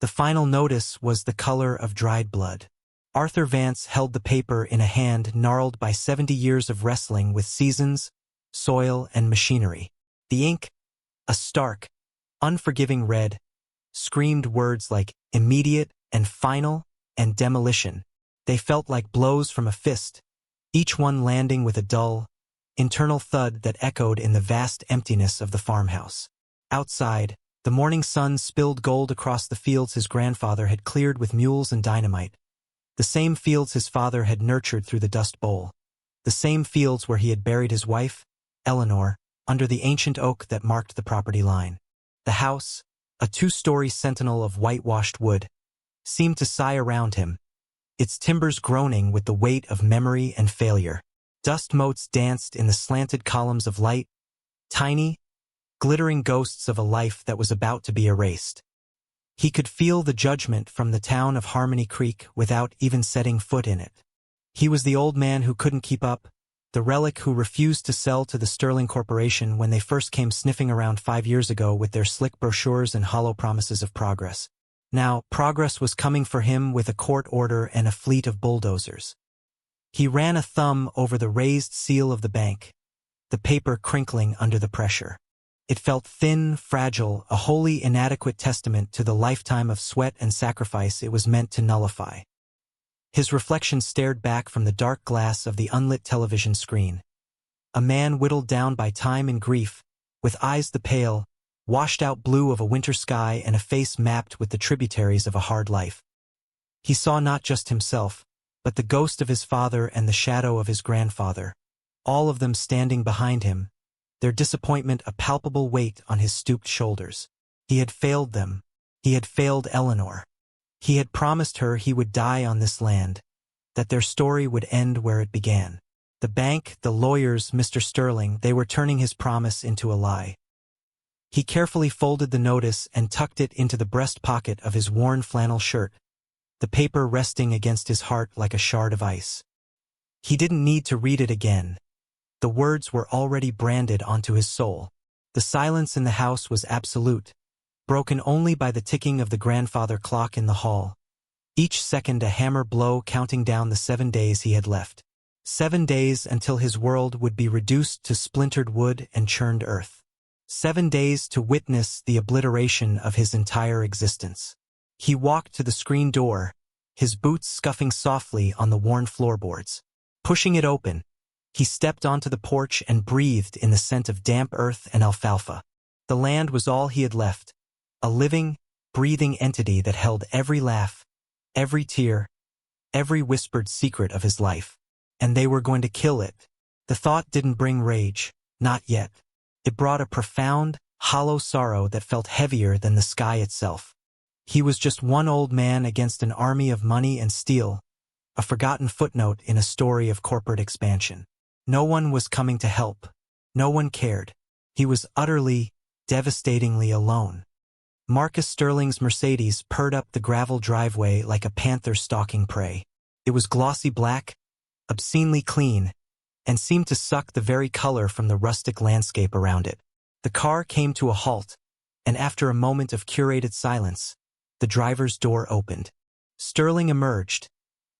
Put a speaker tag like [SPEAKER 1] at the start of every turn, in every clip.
[SPEAKER 1] The final notice was the color of dried blood. Arthur Vance held the paper in a hand gnarled by 70 years of wrestling with seasons, soil, and machinery. The ink, a stark, unforgiving red, screamed words like immediate and final and demolition. They felt like blows from a fist, each one landing with a dull, internal thud that echoed in the vast emptiness of the farmhouse. Outside, the morning sun spilled gold across the fields his grandfather had cleared with mules and dynamite, the same fields his father had nurtured through the Dust Bowl, the same fields where he had buried his wife, Eleanor, under the ancient oak that marked the property line. The house, a two-story sentinel of whitewashed wood, seemed to sigh around him, its timbers groaning with the weight of memory and failure. Dust motes danced in the slanted columns of light, tiny, glittering ghosts of a life that was about to be erased. He could feel the judgment from the town of Harmony Creek without even setting foot in it. He was the old man who couldn't keep up, the relic who refused to sell to the Sterling Corporation when they first came sniffing around 5 years ago with their slick brochures and hollow promises of progress. Now, progress was coming for him with a court order and a fleet of bulldozers. He ran a thumb over the raised seal of the bank, the paper crinkling under the pressure. It felt thin, fragile, a wholly inadequate testament to the lifetime of sweat and sacrifice it was meant to nullify. His reflection stared back from the dark glass of the unlit television screen. A man whittled down by time and grief, with eyes the pale, washed-out blue of a winter sky and a face mapped with the tributaries of a hard life. He saw not just himself, but the ghost of his father and the shadow of his grandfather, all of them standing behind him, their disappointment a palpable weight on his stooped shoulders. He had failed them. He had failed Eleanor. He had promised her he would die on this land, that their story would end where it began. The bank, the lawyers, Mr. Sterling, they were turning his promise into a lie. He carefully folded the notice and tucked it into the breast pocket of his worn flannel shirt, the paper resting against his heart like a shard of ice. He didn't need to read it again. The words were already branded onto his soul. The silence in the house was absolute, broken only by the ticking of the grandfather clock in the hall. Each second a hammer blow counting down the 7 days he had left. 7 days until his world would be reduced to splintered wood and churned earth. 7 days to witness the obliteration of his entire existence. He walked to the screen door, his boots scuffing softly on the worn floorboards. Pushing it open, he stepped onto the porch and breathed in the scent of damp earth and alfalfa. The land was all he had left, a living, breathing entity that held every laugh, every tear, every whispered secret of his life. And they were going to kill it. The thought didn't bring rage, not yet. It brought a profound, hollow sorrow that felt heavier than the sky itself. He was just one old man against an army of money and steel, a forgotten footnote in a story of corporate expansion. No one was coming to help. No one cared. He was utterly, devastatingly alone. Marcus Sterling's Mercedes purred up the gravel driveway like a panther stalking prey. It was glossy black, obscenely clean, and seemed to suck the very color from the rustic landscape around it. The car came to a halt, and after a moment of curated silence, the driver's door opened. Sterling emerged,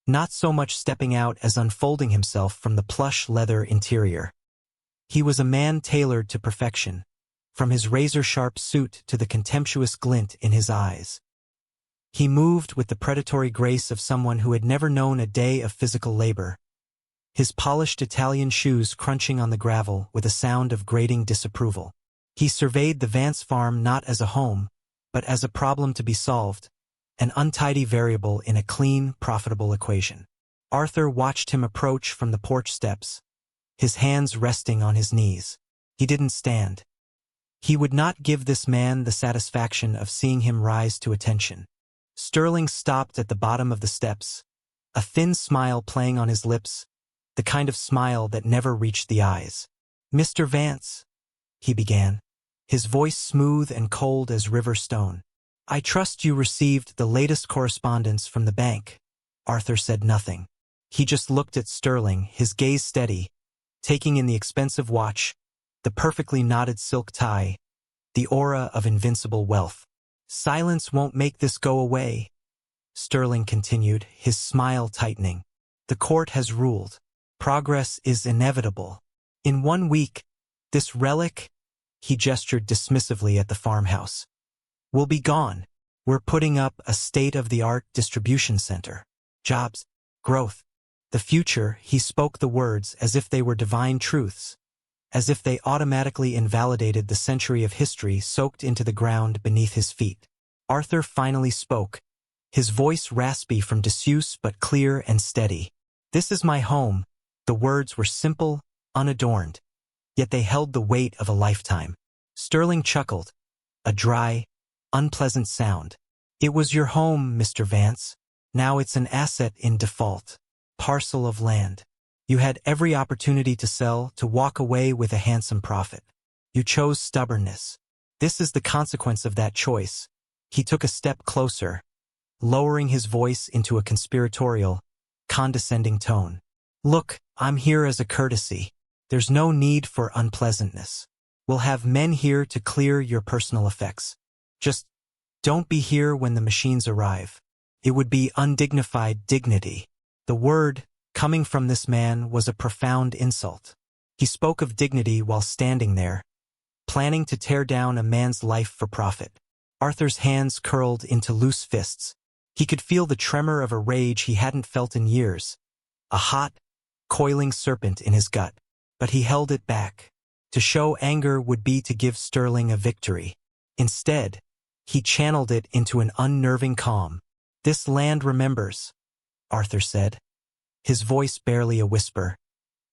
[SPEAKER 1] not so much stepping out as unfolding himself from the plush leather interior. He was a man tailored to perfection, from his razor-sharp suit to the contemptuous glint in his eyes. He moved with the predatory grace of someone who had never known a day of physical labor, his polished Italian shoes crunching on the gravel with a sound of grating disapproval. He surveyed the Vance farm not as a home, but as a problem to be solved, an untidy variable in a clean, profitable equation. Arthur watched him approach from the porch steps, his hands resting on his knees. He didn't stand. He would not give this man the satisfaction of seeing him rise to attention. Sterling stopped at the bottom of the steps, a thin smile playing on his lips, the kind of smile that never reached the eyes. "Mr. Vance," he began, his voice smooth and cold as river stone. "I trust you received the latest correspondence from the bank." Arthur said nothing. He just looked at Sterling, his gaze steady, taking in the expensive watch, the perfectly knotted silk tie, the aura of invincible wealth. Silence won't make this go away, Sterling continued, his smile tightening. The court has ruled. Progress is inevitable. In 1 week, this relic, he gestured dismissively at the farmhouse, will be gone. We're putting up a state-of-the-art distribution center. Jobs, growth, the future. He spoke the words as if they were divine truths, as if they automatically invalidated the century of history soaked into the ground beneath his feet. Arthur finally spoke, his voice raspy from disuse but clear and steady. This is my home. The words were simple, unadorned, yet they held the weight of a lifetime. Sterling chuckled, a dry, unpleasant sound. It was your home, Mr. Vance. Now it's an asset in default. Parcel of land. You had every opportunity to sell, to walk away with a handsome profit. You chose stubbornness. This is the consequence of that choice. He took a step closer, lowering his voice into a conspiratorial, condescending tone. Look, I'm here as a courtesy. There's no need for unpleasantness. We'll have men here to clear your personal effects. Just don't be here when the machines arrive. It would be undignified dignity. The word, coming from this man, was a profound insult. He spoke of dignity while standing there, planning to tear down a man's life for profit. Arthur's hands curled into loose fists. He could feel the tremor of a rage he hadn't felt in years, a hot, coiling serpent in his gut. But he held it back. To show anger would be to give Sterling a victory. Instead, he channeled it into an unnerving calm. This land remembers, Arthur said, his voice barely a whisper,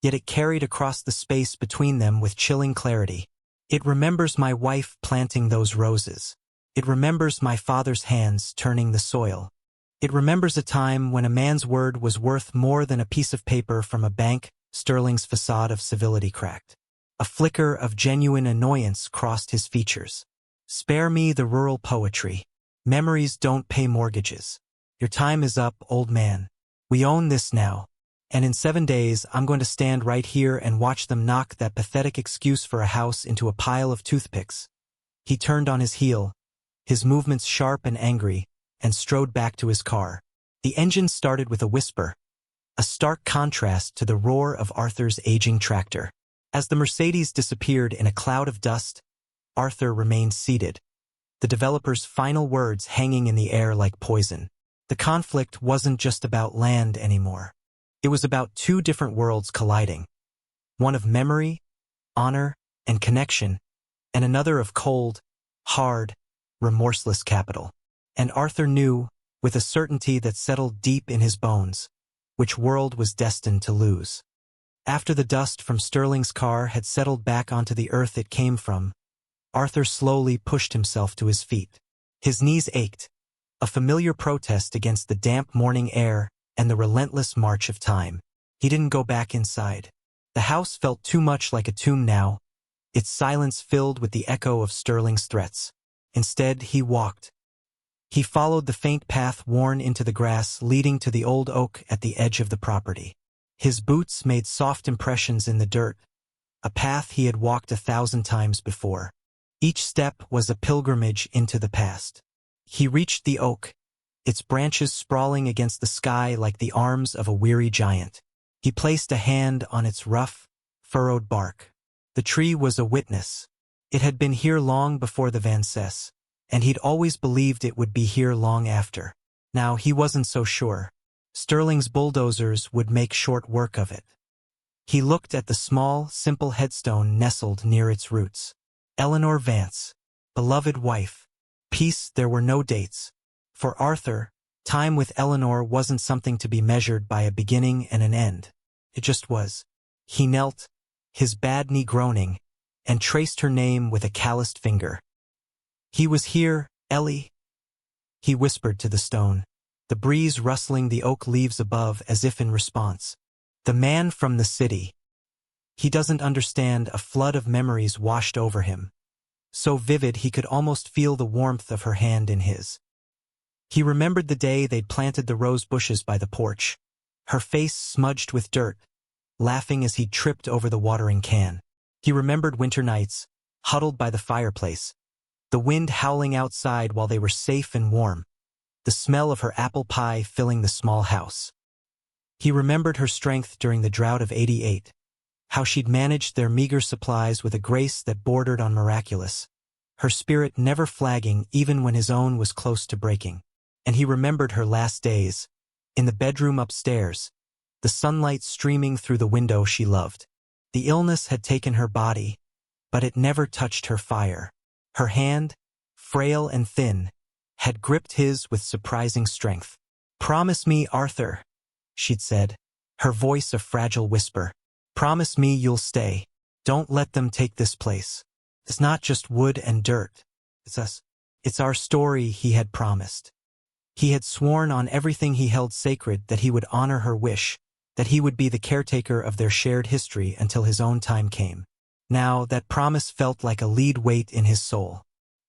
[SPEAKER 1] yet it carried across the space between them with chilling clarity. It remembers my wife planting those roses. It remembers my father's hands turning the soil. It remembers a time when a man's word was worth more than a piece of paper from a bank. Sterling's facade of civility cracked. A flicker of genuine annoyance crossed his features. Spare me the rural poetry. Memories don't pay mortgages. Your time is up, old man. We own this now. And in 7 days, I'm going to stand right here and watch them knock that pathetic excuse for a house into a pile of toothpicks. He turned on his heel, his movements sharp and angry, and strode back to his car. The engine started with a whisper, a stark contrast to the roar of Arthur's aging tractor. As the Mercedes disappeared in a cloud of dust, Arthur remained seated, the developer's final words hanging in the air like poison. The conflict wasn't just about land anymore. It was about two different worlds colliding. One of memory, honor, and connection, and another of cold, hard, remorseless capital. And Arthur knew, with a certainty that settled deep in his bones, which world was destined to lose. After the dust from Sterling's car had settled back onto the earth it came from, Arthur slowly pushed himself to his feet. His knees ached, a familiar protest against the damp morning air and the relentless march of time. He didn't go back inside. The house felt too much like a tomb now, its silence filled with the echo of Sterling's threats. Instead, he walked. He followed the faint path worn into the grass leading to the old oak at the edge of the property. His boots made soft impressions in the dirt, a path he had walked 1,000 times before. Each step was a pilgrimage into the past. He reached the oak, its branches sprawling against the sky like the arms of a weary giant. He placed a hand on its rough, furrowed bark. The tree was a witness. It had been here long before the Vances, and he'd always believed it would be here long after. Now he wasn't so sure. Sterling's bulldozers would make short work of it. He looked at the small, simple headstone nestled near its roots. Eleanor Vance, beloved wife. Peace. There were no dates. For Arthur, time with Eleanor wasn't something to be measured by a beginning and an end. It just was. He knelt, his bad knee groaning, and traced her name with a calloused finger. He was here, Ellie, he whispered to the stone, the breeze rustling the oak leaves above as if in response. The man from the city. He doesn't understand. A flood of memories washed over him, so vivid he could almost feel the warmth of her hand in his. He remembered the day they'd planted the rose bushes by the porch, her face smudged with dirt, laughing as he'd tripped over the watering can. He remembered winter nights, huddled by the fireplace, the wind howling outside while they were safe and warm, the smell of her apple pie filling the small house. He remembered her strength during the drought of '88, how she'd managed their meager supplies with a grace that bordered on miraculous, her spirit never flagging even when his own was close to breaking. And he remembered her last days, in the bedroom upstairs, the sunlight streaming through the window she loved. The illness had taken her body, but it never touched her fire. Her hand, frail and thin, had gripped his with surprising strength. "Promise me, Arthur," she'd said, her voice a fragile whisper. "Promise me you'll stay. Don't let them take this place. It's not just wood and dirt. It's us. It's our story," he had promised. He had sworn on everything he held sacred that he would honor her wish, that he would be the caretaker of their shared history until his own time came. Now, that promise felt like a lead weight in his soul.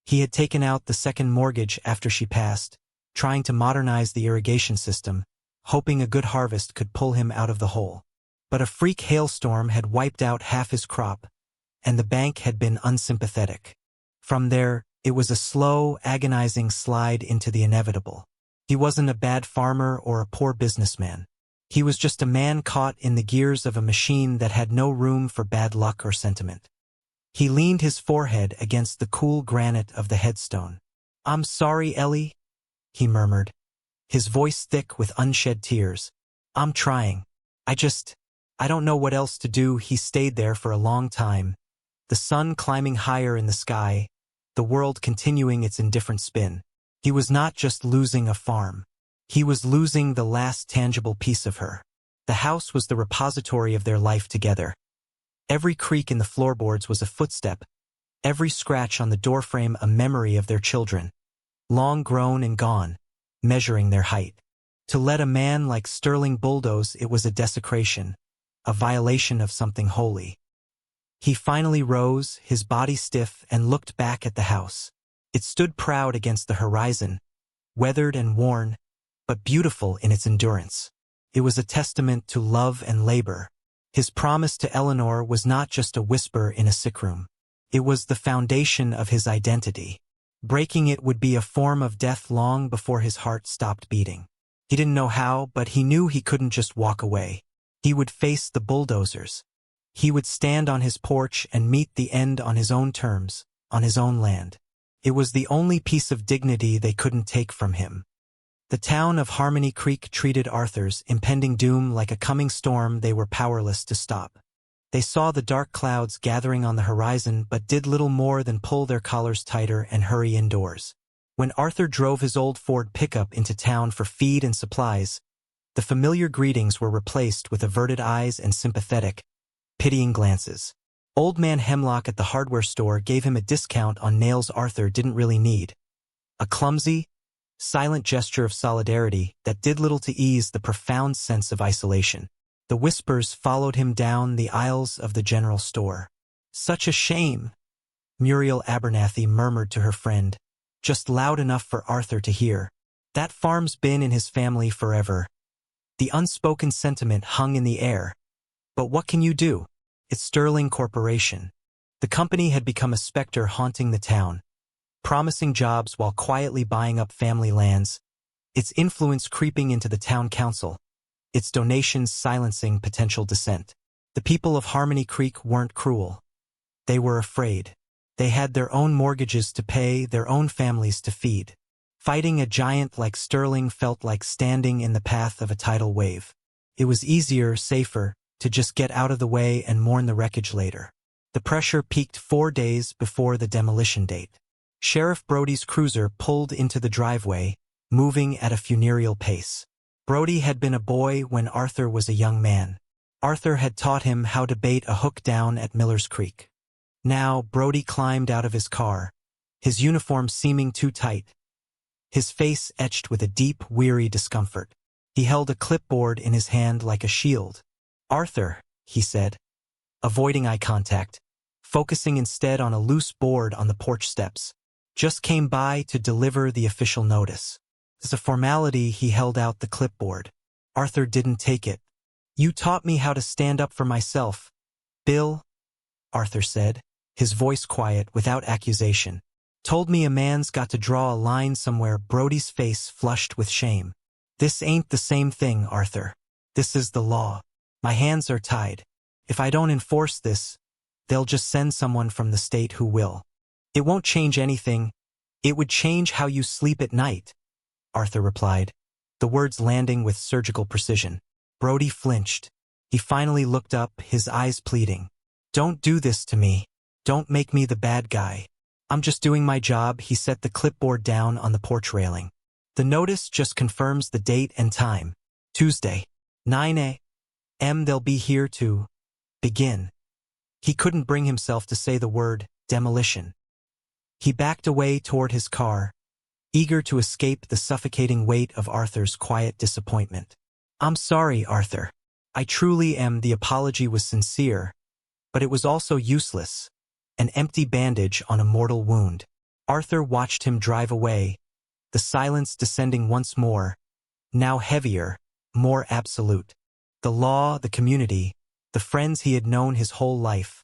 [SPEAKER 1] He had taken out the second mortgage after she passed, trying to modernize the irrigation system, hoping a good harvest could pull him out of the hole. But a freak hailstorm had wiped out half his crop, and the bank had been unsympathetic. From there, it was a slow, agonizing slide into the inevitable. He wasn't a bad farmer or a poor businessman. He was just a man caught in the gears of a machine that had no room for bad luck or sentiment. He leaned his forehead against the cool granite of the headstone. "I'm sorry, Ellie," he murmured, his voice thick with unshed tears. "I'm trying. I don't know what else to do." He stayed there for a long time, the sun climbing higher in the sky, the world continuing its indifferent spin. He was not just losing a farm. He was losing the last tangible piece of her. The house was the repository of their life together. Every creak in the floorboards was a footstep, every scratch on the doorframe a memory of their children, long grown and gone, measuring their height. To let a man like Sterling bulldoze it was a desecration, a violation of something holy. He finally rose, his body stiff, and looked back at the house. It stood proud against the horizon, weathered and worn, but beautiful in its endurance. It was a testament to love and labor. His promise to Eleanor was not just a whisper in a sick room. It was the foundation of his identity. Breaking it would be a form of death long before his heart stopped beating. He didn't know how, but he knew he couldn't just walk away. He would face the bulldozers. He would stand on his porch and meet the end on his own terms, on his own land. It was the only piece of dignity they couldn't take from him. The town of Harmony Creek treated Arthur's impending doom like a coming storm they were powerless to stop. They saw the dark clouds gathering on the horizon but did little more than pull their collars tighter and hurry indoors. When Arthur drove his old Ford pickup into town for feed and supplies, the familiar greetings were replaced with averted eyes and sympathetic, pitying glances. Old Man Hemlock at the hardware store gave him a discount on nails Arthur didn't really need. A clumsy, silent gesture of solidarity that did little to ease the profound sense of isolation. The whispers followed him down the aisles of the general store. "Such a shame," Muriel Abernathy murmured to her friend, just loud enough for Arthur to hear. "That farm's been in his family forever." The unspoken sentiment hung in the air. But what can you do? It's Sterling Corporation. The company had become a specter haunting the town, promising jobs while quietly buying up family lands, its influence creeping into the town council, its donations silencing potential dissent. The people of Harmony Creek weren't cruel. They were afraid. They had their own mortgages to pay, their own families to feed. Fighting a giant like Sterling felt like standing in the path of a tidal wave. It was easier, safer, to just get out of the way and mourn the wreckage later. The pressure peaked 4 days before the demolition date. Sheriff Brody's cruiser pulled into the driveway, moving at a funereal pace. Brody had been a boy when Arthur was a young man. Arthur had taught him how to bait a hook down at Miller's Creek. Now Brody climbed out of his car, his uniform seeming too tight, his face etched with a deep, weary discomfort. He held a clipboard in his hand like a shield. "Arthur," he said, avoiding eye contact, focusing instead on a loose board on the porch steps. "Just came by to deliver the official notice." As a formality, he held out the clipboard. Arthur didn't take it. "You taught me how to stand up for myself, Bill," Arthur said, his voice quiet, without accusation. Told me a man's got to draw a line somewhere. Brody's face flushed with shame. This ain't the same thing, Arthur. This is the law. My hands are tied. If I don't enforce this, they'll just send someone from the state who will. It won't change anything. It would change how you sleep at night, Arthur replied, the words landing with surgical precision. Brody flinched. He finally looked up, his eyes pleading. Don't do this to me. Don't make me the bad guy. I'm just doing my job. He set the clipboard down on the porch railing. The notice just confirms the date and time. Tuesday, 9 a.m. They'll be here to begin. He couldn't bring himself to say the word demolition. He backed away toward his car, eager to escape the suffocating weight of Arthur's quiet disappointment. I'm sorry, Arthur. I truly am. The apology was sincere, but it was also useless. An empty bandage on a mortal wound. Arthur watched him drive away, the silence descending once more, now heavier, more absolute. The law, the community, the friends he had known his whole life.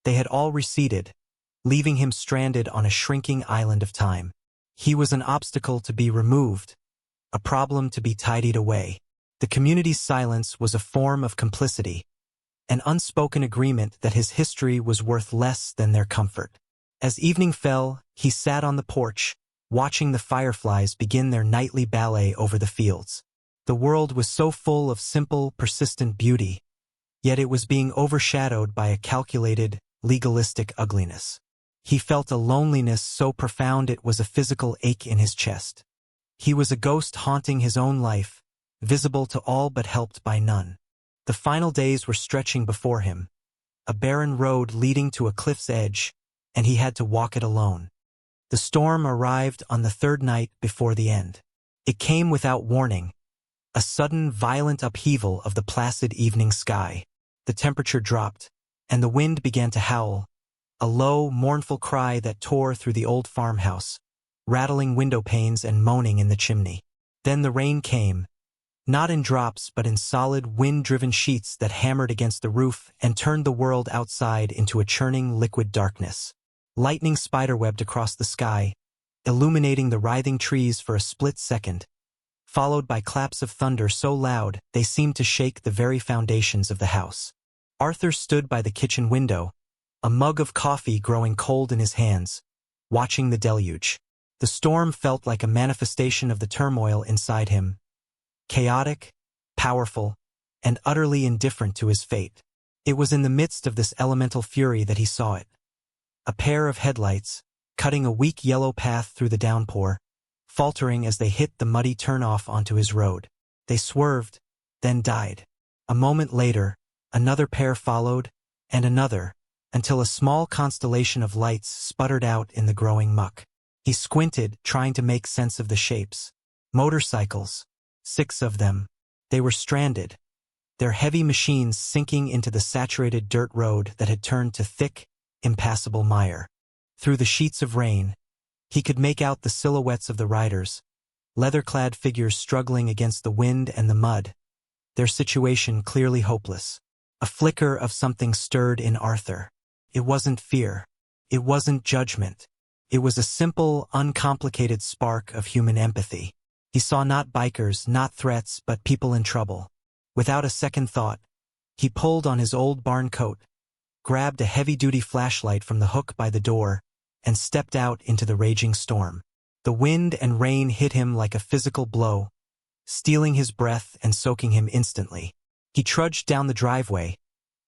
[SPEAKER 1] They had all receded, leaving him stranded on a shrinking island of time. He was an obstacle to be removed, a problem to be tidied away. The community's silence was a form of complicity, an unspoken agreement that his history was worth less than their comfort. As evening fell, he sat on the porch, watching the fireflies begin their nightly ballet over the fields. The world was so full of simple, persistent beauty, yet it was being overshadowed by a calculated, legalistic ugliness. He felt a loneliness so profound it was a physical ache in his chest. He was a ghost haunting his own life, visible to all but helped by none. The final days were stretching before him, a barren road leading to a cliff's edge, and he had to walk it alone. The storm arrived on the third night before the end. It came without warning, a sudden, violent upheaval of the placid evening sky. The temperature dropped, and the wind began to howl, a low, mournful cry that tore through the old farmhouse, rattling window panes and moaning in the chimney. Then the rain came, not in drops but in solid, wind-driven sheets that hammered against the roof and turned the world outside into a churning, liquid darkness. Lightning spiderwebbed across the sky, illuminating the writhing trees for a split second, followed by claps of thunder so loud they seemed to shake the very foundations of the house. Arthur stood by the kitchen window, a mug of coffee growing cold in his hands, watching the deluge. The storm felt like a manifestation of the turmoil inside him, chaotic, powerful, and utterly indifferent to his fate. It was in the midst of this elemental fury that he saw it. A pair of headlights, cutting a weak yellow path through the downpour, faltering as they hit the muddy turnoff onto his road. They swerved, then died. A moment later, another pair followed, and another, until a small constellation of lights sputtered out in the growing muck. He squinted, trying to make sense of the shapes. Motorcycles. 6 of them. They were stranded, their heavy machines sinking into the saturated dirt road that had turned to thick, impassable mire. Through the sheets of rain, he could make out the silhouettes of the riders, leather-clad figures struggling against the wind and the mud, their situation clearly hopeless. A flicker of something stirred in Arthur. It wasn't fear. It wasn't judgment. It was a simple, uncomplicated spark of human empathy. He saw not bikers, not threats, but people in trouble. Without a second thought, he pulled on his old barn coat, grabbed a heavy-duty flashlight from the hook by the door, and stepped out into the raging storm. The wind and rain hit him like a physical blow, stealing his breath and soaking him instantly. He trudged down the driveway,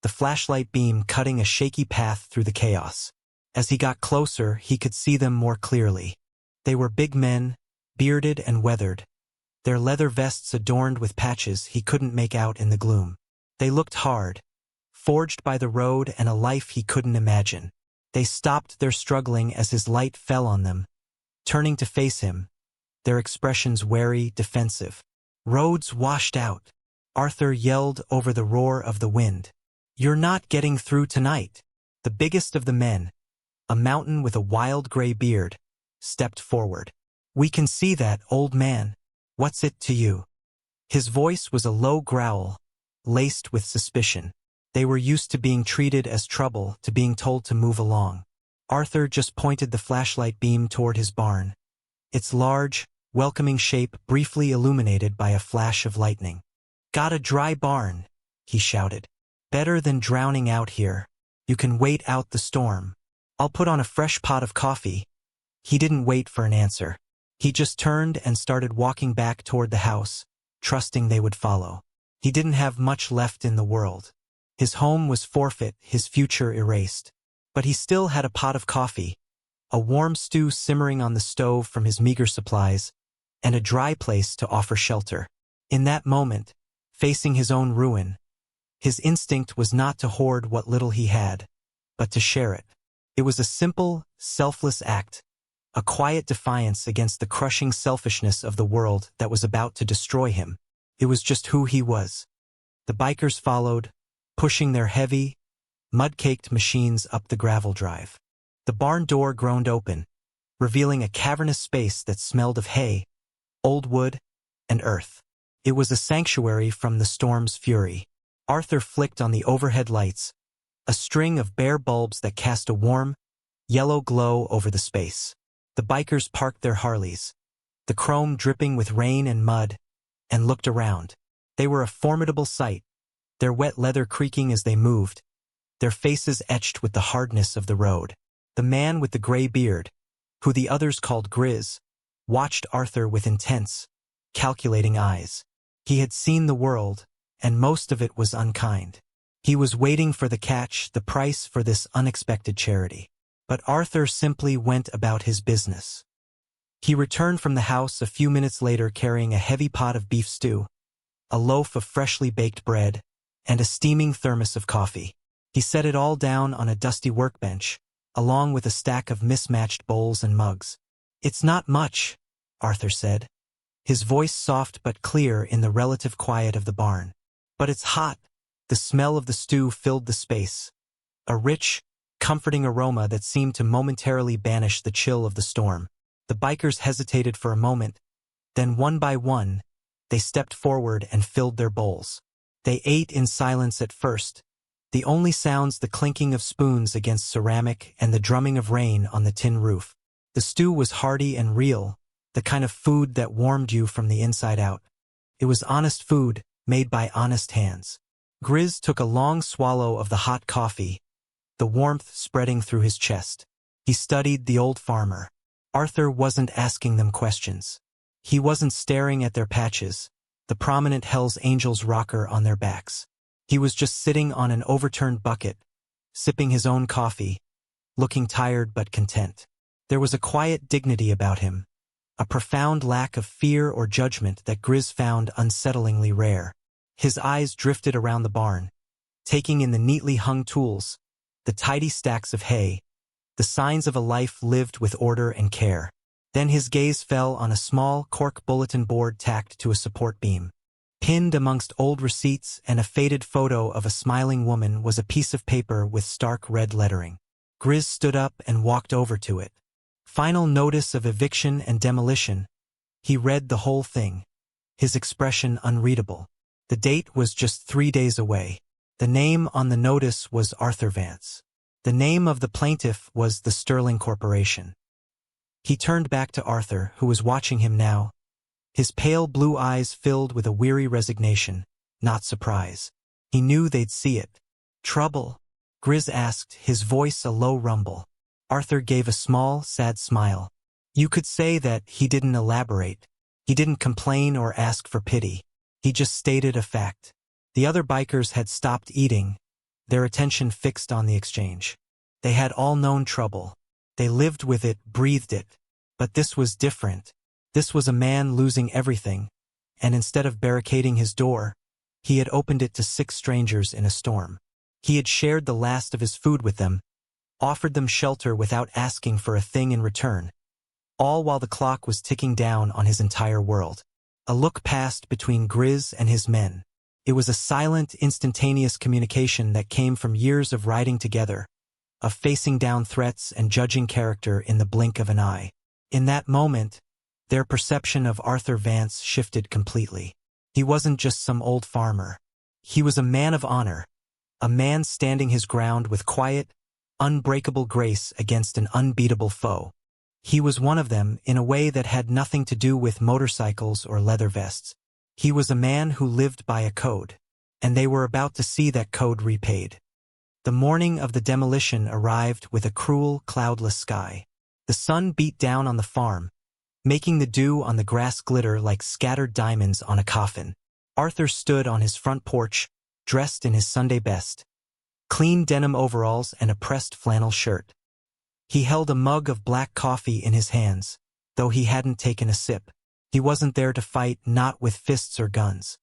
[SPEAKER 1] the flashlight beam cutting a shaky path through the chaos. As he got closer, he could see them more clearly. They were big men, bearded and weathered, their leather vests adorned with patches he couldn't make out in the gloom. They looked hard, forged by the road and a life he couldn't imagine. They stopped their struggling as his light fell on them, turning to face him, their expressions wary, defensive. Roads washed out. Arthur yelled over the roar of the wind. "You're not getting through tonight." The biggest of the men, a mountain with a wild gray beard, stepped forward. "We can see that, old man. What's it to you?" His voice was a low growl, laced with suspicion. They were used to being treated as trouble, to being told to move along. Arthur just pointed the flashlight beam toward his barn, its large, welcoming shape briefly illuminated by a flash of lightning. "Got a dry barn," he shouted. "Better than drowning out here. You can wait out the storm. I'll put on a fresh pot of coffee." He didn't wait for an answer. He just turned and started walking back toward the house, trusting they would follow. He didn't have much left in the world. His home was forfeit, his future erased. But he still had a pot of coffee, a warm stew simmering on the stove from his meager supplies, and a dry place to offer shelter. In that moment, facing his own ruin, his instinct was not to hoard what little he had, but to share it. It was a simple, selfless act, a quiet defiance against the crushing selfishness of the world that was about to destroy him. It was just who he was. The bikers followed, pushing their heavy, mud-caked machines up the gravel drive. The barn door groaned open, revealing a cavernous space that smelled of hay, old wood, and earth. It was a sanctuary from the storm's fury. Arthur flicked on the overhead lights, a string of bare bulbs that cast a warm, yellow glow over the space. The bikers parked their Harleys, the chrome dripping with rain and mud, and looked around. They were a formidable sight, their wet leather creaking as they moved, their faces etched with the hardness of the road. The man with the gray beard, who the others called Grizz, watched Arthur with intense, calculating eyes. He had seen the world, and most of it was unkind. He was waiting for the catch, the price for this unexpected charity. But Arthur simply went about his business. He returned from the house a few minutes later carrying a heavy pot of beef stew, a loaf of freshly baked bread, and a steaming thermos of coffee. He set it all down on a dusty workbench, along with a stack of mismatched bowls and mugs. "It's not much," Arthur said, his voice soft but clear in the relative quiet of the barn. "But it's hot." The smell of the stew filled the space, a rich, comforting aroma that seemed to momentarily banish the chill of the storm. The bikers hesitated for a moment, then one by one, they stepped forward and filled their bowls. They ate in silence at first, the only sounds the clinking of spoons against ceramic and the drumming of rain on the tin roof. The stew was hearty and real, the kind of food that warmed you from the inside out. It was honest food, made by honest hands. Grizz took a long swallow of the hot coffee, the warmth spreading through his chest. He studied the old farmer. Arthur wasn't asking them questions. He wasn't staring at their patches, the prominent Hell's Angels rocker on their backs. He was just sitting on an overturned bucket, sipping his own coffee, looking tired but content. There was a quiet dignity about him, a profound lack of fear or judgment that Grizz found unsettlingly rare. His eyes drifted around the barn, taking in the neatly hung tools, the tidy stacks of hay, the signs of a life lived with order and care. Then his gaze fell on a small cork bulletin board tacked to a support beam. Pinned amongst old receipts and a faded photo of a smiling woman was a piece of paper with stark red lettering. Grizz stood up and walked over to it. "Final notice of eviction and demolition." He read the whole thing, his expression unreadable. The date was just 3 days away. The name on the notice was Arthur Vance. The name of the plaintiff was the Sterling Corporation. He turned back to Arthur, who was watching him now, his pale blue eyes filled with a weary resignation, not surprise. He knew they'd see it. "Trouble?" Grizz asked, his voice a low rumble. Arthur gave a small, sad smile. You could say that he didn't elaborate. He didn't complain or ask for pity. He just stated a fact. The other bikers had stopped eating, their attention fixed on the exchange. They had all known trouble. They lived with it, breathed it. But this was different. This was a man losing everything, and instead of barricading his door, he had opened it to 6 strangers in a storm. He had shared the last of his food with them, offered them shelter without asking for a thing in return, all while the clock was ticking down on his entire world. A look passed between Grizz and his men. It was a silent, instantaneous communication that came from years of riding together, of facing down threats and judging character in the blink of an eye. In that moment, their perception of Arthur Vance shifted completely. He wasn't just some old farmer. He was a man of honor, a man standing his ground with quiet, unbreakable grace against an unbeatable foe. He was one of them in a way that had nothing to do with motorcycles or leather vests. He was a man who lived by a code, and they were about to see that code repaid. The morning of the demolition arrived with a cruel, cloudless sky. The sun beat down on the farm, making the dew on the grass glitter like scattered diamonds on a coffin. Arthur stood on his front porch, dressed in his Sunday best, clean denim overalls and a pressed flannel shirt. He held a mug of black coffee in his hands, though he hadn't taken a sip. He wasn't there to fight, not with fists or guns.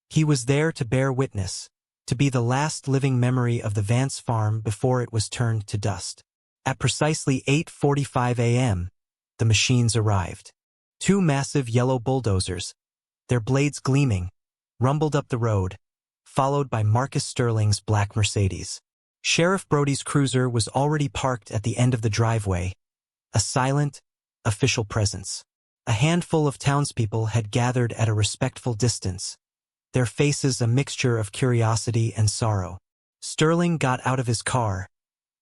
[SPEAKER 1] He was there to bear witness, to be the last living memory of the Vance farm before it was turned to dust. At precisely 8:45 a.m., the machines arrived. Two massive yellow bulldozers, their blades gleaming, rumbled up the road, followed by Marcus Sterling's black Mercedes. Sheriff Brody's cruiser was already parked at the end of the driveway, a silent, official presence. A handful of townspeople had gathered at a respectful distance, their faces a mixture of curiosity and sorrow. Sterling got out of his car,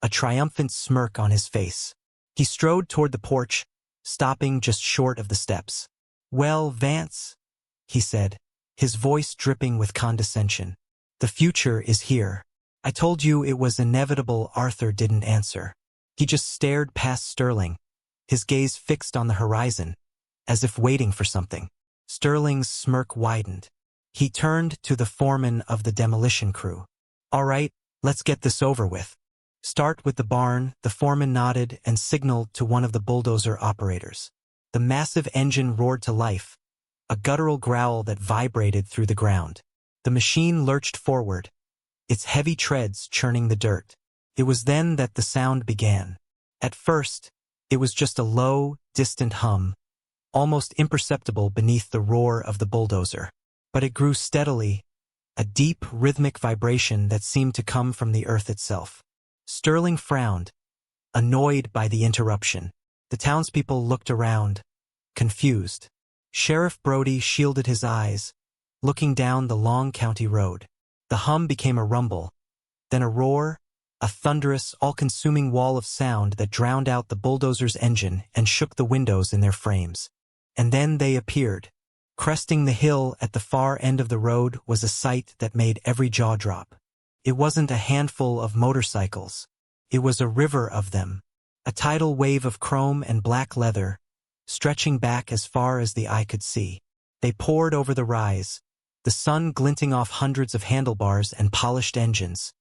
[SPEAKER 1] a triumphant smirk on his face. He strode toward the porch, stopping just short of the steps. "Well, Vance," he said, his voice dripping with condescension. "The future is here. I told you it was inevitable." Arthur didn't answer. He just stared past Sterling, his gaze fixed on the horizon, as if waiting for something. Sterling's smirk widened. He turned to the foreman of the demolition crew. "All right, let's get this over with. Start with the barn." The foreman nodded and signaled to one of the bulldozer operators. The massive engine roared to life, a guttural growl that vibrated through the ground. The machine lurched forward, its heavy treads churning the dirt. It was then that the sound began. At first, it was just a low, distant hum, almost imperceptible beneath the roar of the bulldozer. But it grew steadily, a deep, rhythmic vibration that seemed to come from the earth itself. Sterling frowned, annoyed by the interruption. The townspeople looked around, confused. Sheriff Brody shielded his eyes, looking down the long county road. The hum became a rumble, then a roar, a thunderous, all-consuming wall of sound that drowned out the bulldozer's engine and shook the windows in their frames. And then they appeared. Cresting the hill at the far end of the road was a sight that made every jaw drop. It wasn't a handful of motorcycles. It was a river of them, a tidal wave of chrome and black leather, stretching back as far as the eye could see. They poured over the rise, the sun glinting off hundreds of handlebars and polished engines,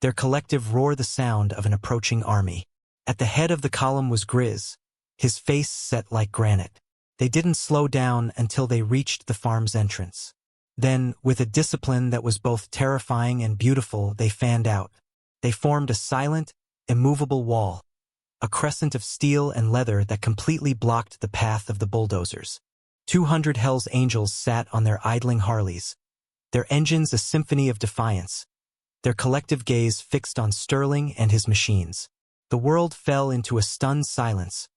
[SPEAKER 1] their collective roar the sound of an approaching army. At the head of the column was Grizz, his face set like granite. They didn't slow down until they reached the farm's entrance. Then, with a discipline that was both terrifying and beautiful, they fanned out. They formed a silent, immovable wall, a crescent of steel and leather that completely blocked the path of the bulldozers. 200 Hell's Angels sat on their idling Harleys, their engines a symphony of defiance, their collective gaze fixed on Sterling and his machines. The world fell into a stunned silence,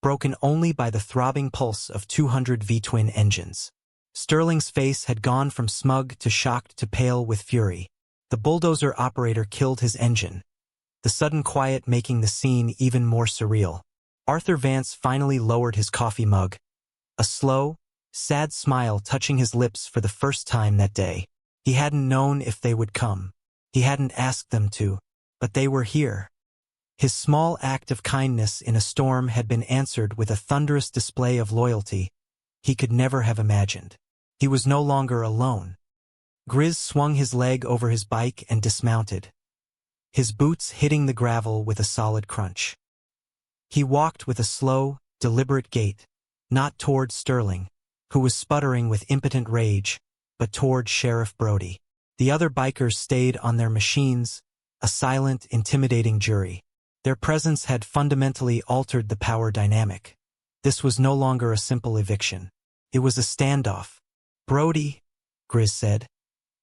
[SPEAKER 1] broken only by the throbbing pulse of 200 V-twin engines. Sterling's face had gone from smug to shocked to pale with fury. The bulldozer operator killed his engine, the sudden quiet making the scene even more surreal. Arthur Vance finally lowered his coffee mug, a slow, sad smile touching his lips for the first time that day. He hadn't known if they would come. He hadn't asked them to, but they were here. His small act of kindness in a storm had been answered with a thunderous display of loyalty he could never have imagined. He was no longer alone. Grizz swung his leg over his bike and dismounted, his boots hitting the gravel with a solid crunch. He walked with a slow, deliberate gait, not toward Sterling, who was sputtering with impotent rage, but toward Sheriff Brody. The other bikers stayed on their machines, a silent, intimidating jury. Their presence had fundamentally altered the power dynamic. This was no longer a simple eviction. It was a standoff. "Brody," Grizz said,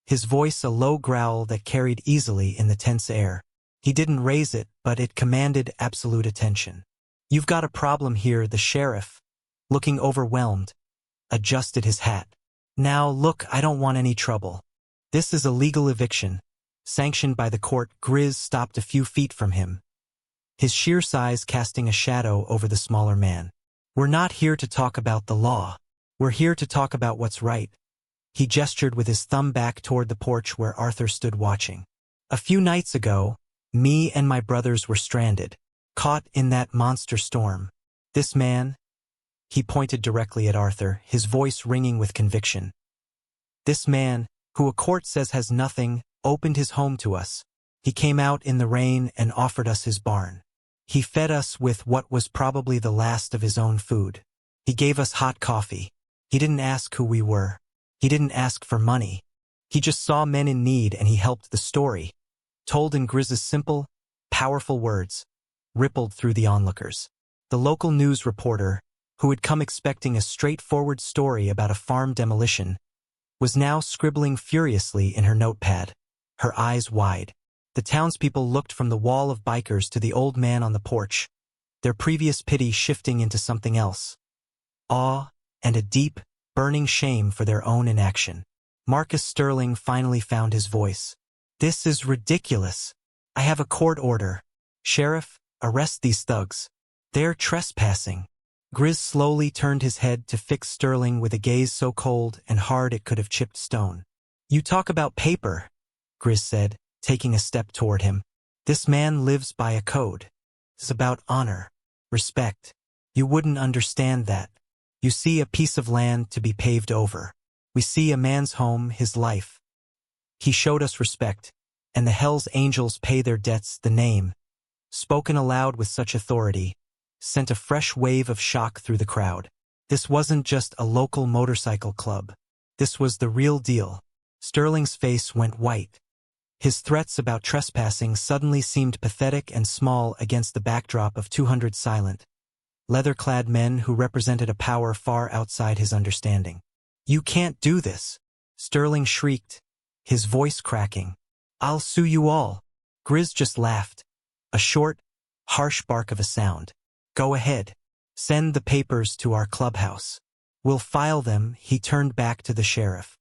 [SPEAKER 1] his voice a low growl that carried easily in the tense air. He didn't raise it, but it commanded absolute attention. "You've got a problem here." The sheriff, looking overwhelmed, adjusted his hat. "Now, look, I don't want any trouble. This is a legal eviction, sanctioned by the court." Grizz stopped a few feet from him, his sheer size casting a shadow over the smaller man. "We're not here to talk about the law. We're here to talk about what's right." He gestured with his thumb back toward the porch where Arthur stood watching. "A few nights ago, me and my brothers were stranded, caught in that monster storm. This man," he pointed directly at Arthur, his voice ringing with conviction. "This man, who a court says has nothing, opened his home to us. He came out in the rain and offered us his barn. He fed us with what was probably the last of his own food. He gave us hot coffee. He didn't ask who we were. He didn't ask for money. He just saw men in need and he helped." The story, told in Grizz's simple, powerful words, rippled through the onlookers. The local news reporter, who had come expecting a straightforward story about a farm demolition, was now scribbling furiously in her notepad, her eyes wide. The townspeople looked from the wall of bikers to the old man on the porch, their previous pity shifting into something else. Awe and a deep, burning shame for their own inaction. Marcus Sterling finally found his voice. "This is ridiculous. I have a court order. Sheriff, arrest these thugs. They're trespassing." Grizz slowly turned his head to fix Sterling with a gaze so cold and hard it could have chipped stone. "You talk about paper," Grizz said, taking a step toward him. "This man lives by a code. It's about honor, respect. You wouldn't understand that. You see a piece of land to be paved over. We see a man's home, his life. He showed us respect, and the Hell's Angels pay their debts." The name, spoken aloud with such authority, sent a fresh wave of shock through the crowd. This wasn't just a local motorcycle club. This was the real deal. Sterling's face went white. His threats about trespassing suddenly seemed pathetic and small against the backdrop of 200 silent, leather-clad men who represented a power far outside his understanding. "You can't do this," Sterling shrieked, his voice cracking. "I'll sue you all." Grizz just laughed, a short, harsh bark of a sound. "Go ahead. Send the papers to our clubhouse. We'll file them." He turned back to the sheriff.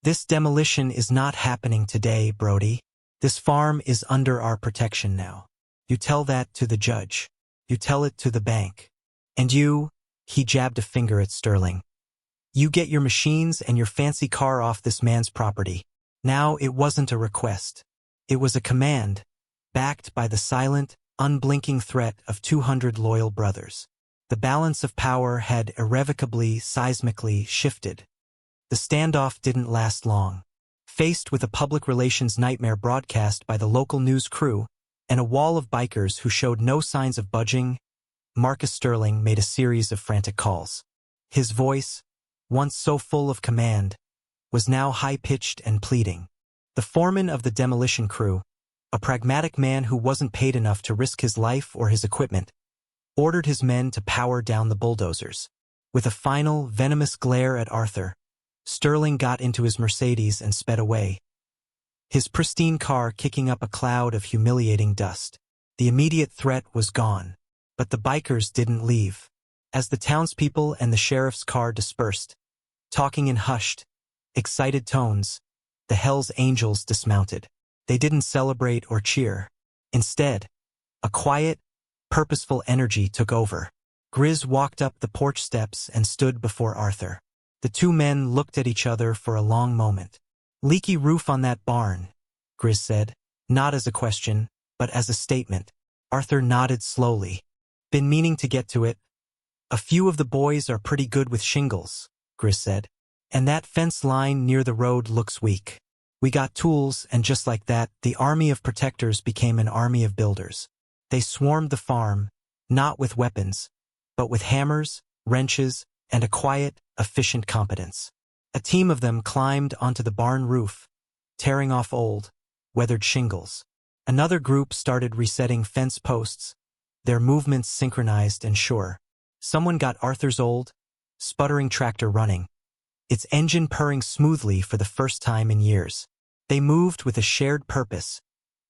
[SPEAKER 1] "This demolition is not happening today, Brody. This farm is under our protection now. You tell that to the judge. You tell it to the bank. And you," he jabbed a finger at Sterling, "you get your machines and your fancy car off this man's property." Now it wasn't a request. It was a command, backed by the silent, unblinking threat of 200 loyal brothers. The balance of power had irrevocably, seismically shifted. The standoff didn't last long. Faced with a public relations nightmare broadcast by the local news crew and a wall of bikers who showed no signs of budging, Marcus Sterling made a series of frantic calls. His voice, once so full of command, was now high-pitched and pleading. The foreman of the demolition crew, a pragmatic man who wasn't paid enough to risk his life or his equipment, ordered his men to power down the bulldozers. With a final, venomous glare at Arthur, Sterling got into his Mercedes and sped away, his pristine car kicking up a cloud of humiliating dust. The immediate threat was gone, but the bikers didn't leave. As the townspeople and the sheriff's car dispersed, talking in hushed, excited tones, the Hell's Angels dismounted. They didn't celebrate or cheer. Instead, a quiet, purposeful energy took over. Grizz walked up the porch steps and stood before Arthur. The two men looked at each other for a long moment. "Leaky roof on that barn," Grizz said, not as a question, but as a statement. Arthur nodded slowly. "Been meaning to get to it. A few of the boys are pretty good with shingles," Grizz said. "And that fence line near the road looks weak. We got tools, and just like that, the army of protectors became an army of builders. They swarmed the farm, not with weapons, but with hammers, wrenches, and a quiet, efficient competence. A team of them climbed onto the barn roof, tearing off old, weathered shingles. Another group started resetting fence posts, their movements synchronized and sure. Someone got Arthur's old, sputtering tractor running, its engine purring smoothly for the first time in years. They moved with a shared purpose,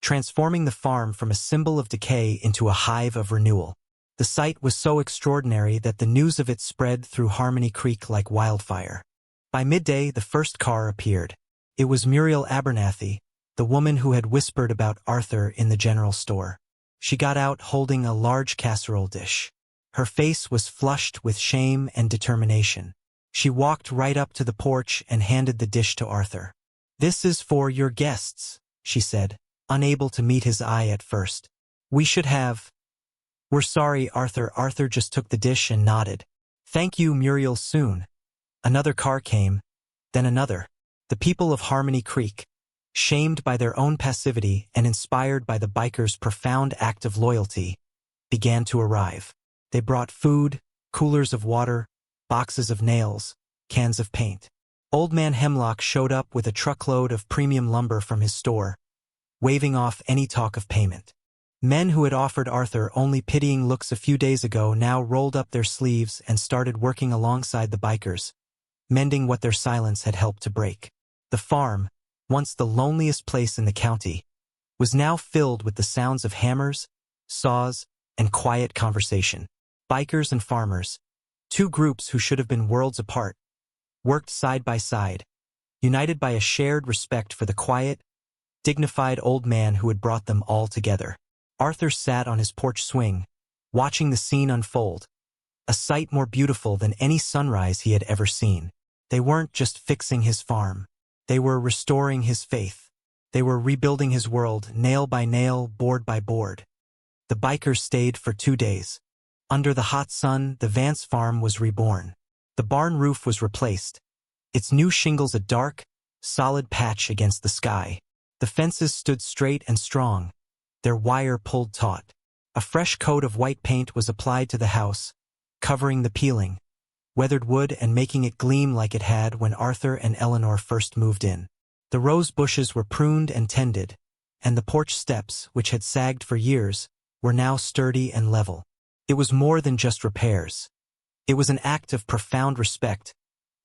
[SPEAKER 1] transforming the farm from a symbol of decay into a hive of renewal. The sight was so extraordinary that the news of it spread through Harmony Creek like wildfire. By midday, the first car appeared. It was Muriel Abernathy, the woman who had whispered about Arthur in the general store. She got out holding a large casserole dish. Her face was flushed with shame and determination. She walked right up to the porch and handed the dish to Arthur. "This is for your guests," she said, unable to meet his eye at first. "We should have—" "We're sorry, Arthur." Arthur just took the dish and nodded. "Thank you, Muriel." Soon another car came, then another. The people of Harmony Creek, shamed by their own passivity and inspired by the bikers' profound act of loyalty, began to arrive. They brought food, coolers of water, boxes of nails, cans of paint. Old Man Hemlock showed up with a truckload of premium lumber from his store, waving off any talk of payment. Men who had offered Arthur only pitying looks a few days ago now rolled up their sleeves and started working alongside the bikers, mending what their silence had helped to break. The farm, once the loneliest place in the county, was now filled with the sounds of hammers, saws, and quiet conversation. Bikers and farmers, two groups who should have been worlds apart, worked side by side, united by a shared respect for the quiet, dignified old man who had brought them all together. Arthur sat on his porch swing, watching the scene unfold, a sight more beautiful than any sunrise he had ever seen. They weren't just fixing his farm. They were restoring his faith. They were rebuilding his world, nail by nail, board by board. The bikers stayed for 2 days. Under the hot sun, the Vance farm was reborn. The barn roof was replaced, its new shingles a dark, solid patch against the sky. The fences stood straight and strong, their wire pulled taut. A fresh coat of white paint was applied to the house, covering the peeling, weathered wood and making it gleam like it had when Arthur and Eleanor first moved in. The rose bushes were pruned and tended, and the porch steps, which had sagged for years, were now sturdy and level. It was more than just repairs. It was an act of profound respect,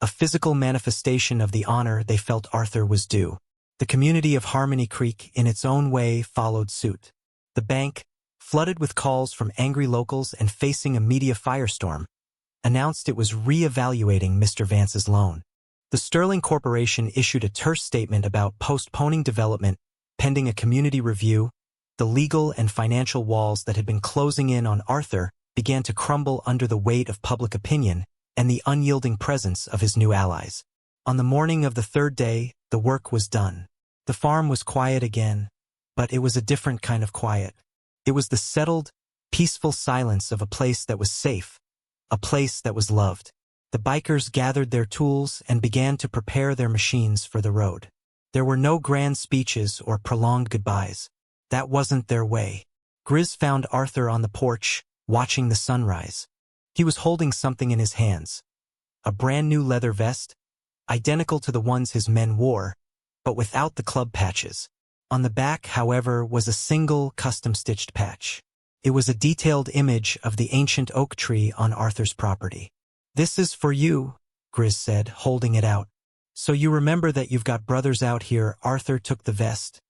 [SPEAKER 1] a physical manifestation of the honor they felt Arthur was due. The community of Harmony Creek, in its own way, followed suit. The bank, flooded with calls from angry locals and facing a media firestorm, announced it was re-evaluating Mr. Vance's loan. The Sterling Corporation issued a terse statement about postponing development pending a community review. The legal and financial walls that had been closing in on Arthur began to crumble under the weight of public opinion and the unyielding presence of his new allies. On the morning of the 3rd day, the work was done. The farm was quiet again, but it was a different kind of quiet. It was the settled, peaceful silence of a place that was safe, a place that was loved. The bikers gathered their tools and began to prepare their machines for the road. There were no grand speeches or prolonged goodbyes. That wasn't their way. Grizz found Arthur on the porch, watching the sunrise. He was holding something in his hands. A brand new leather vest, identical to the ones his men wore, but without the club patches. On the back, however, was a single custom-stitched patch. It was a detailed image of the ancient oak tree on Arthur's property. "This is for you," Grizz said, holding it out. "So you remember that you've got brothers out here." Arthur took the vest,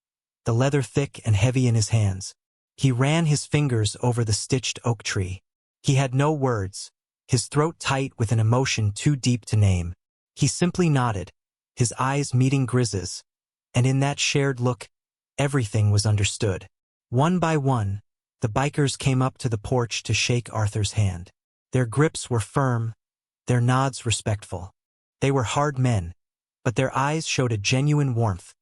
[SPEAKER 1] the leather thick and heavy in his hands. He ran his fingers over the stitched oak tree. He had no words, his throat tight with an emotion too deep to name. He simply nodded, his eyes meeting Grizz's, and in that shared look, everything was understood. One by one, the bikers came up to the porch to shake Arthur's hand. Their grips were firm, their nods respectful. They were hard men, but their eyes showed a genuine warmth,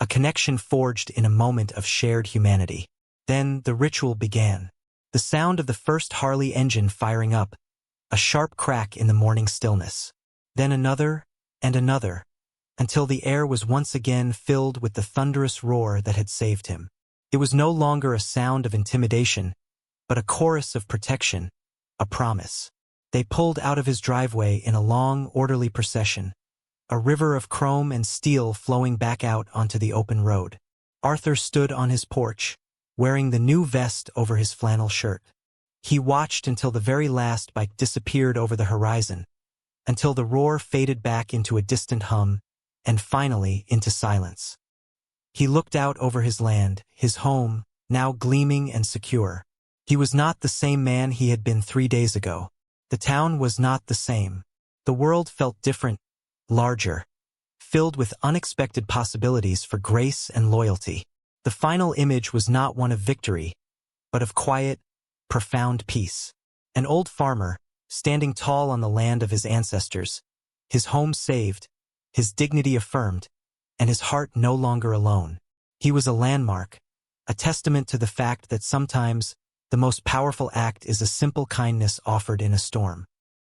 [SPEAKER 1] a connection forged in a moment of shared humanity. Then the ritual began. The sound of the first Harley engine firing up, a sharp crack in the morning stillness. Then another, and another, until the air was once again filled with the thunderous roar that had saved him. It was no longer a sound of intimidation, but a chorus of protection, a promise. They pulled out of his driveway in a long, orderly procession, a river of chrome and steel flowing back out onto the open road. Arthur stood on his porch, wearing the new vest over his flannel shirt. He watched until the very last bike disappeared over the horizon, until the roar faded back into a distant hum, and finally into silence. He looked out over his land, his home, now gleaming and secure. He was not the same man he had been 3 days ago. The town was not the same. The world felt different, larger, filled with unexpected possibilities for grace and loyalty. The final image was not one of victory, but of quiet, profound peace. An old farmer, standing tall on the land of his ancestors, his home saved, his dignity affirmed, and his heart no longer alone. He was a landmark, a testament to the fact that sometimes the most powerful act is a simple kindness offered in a storm.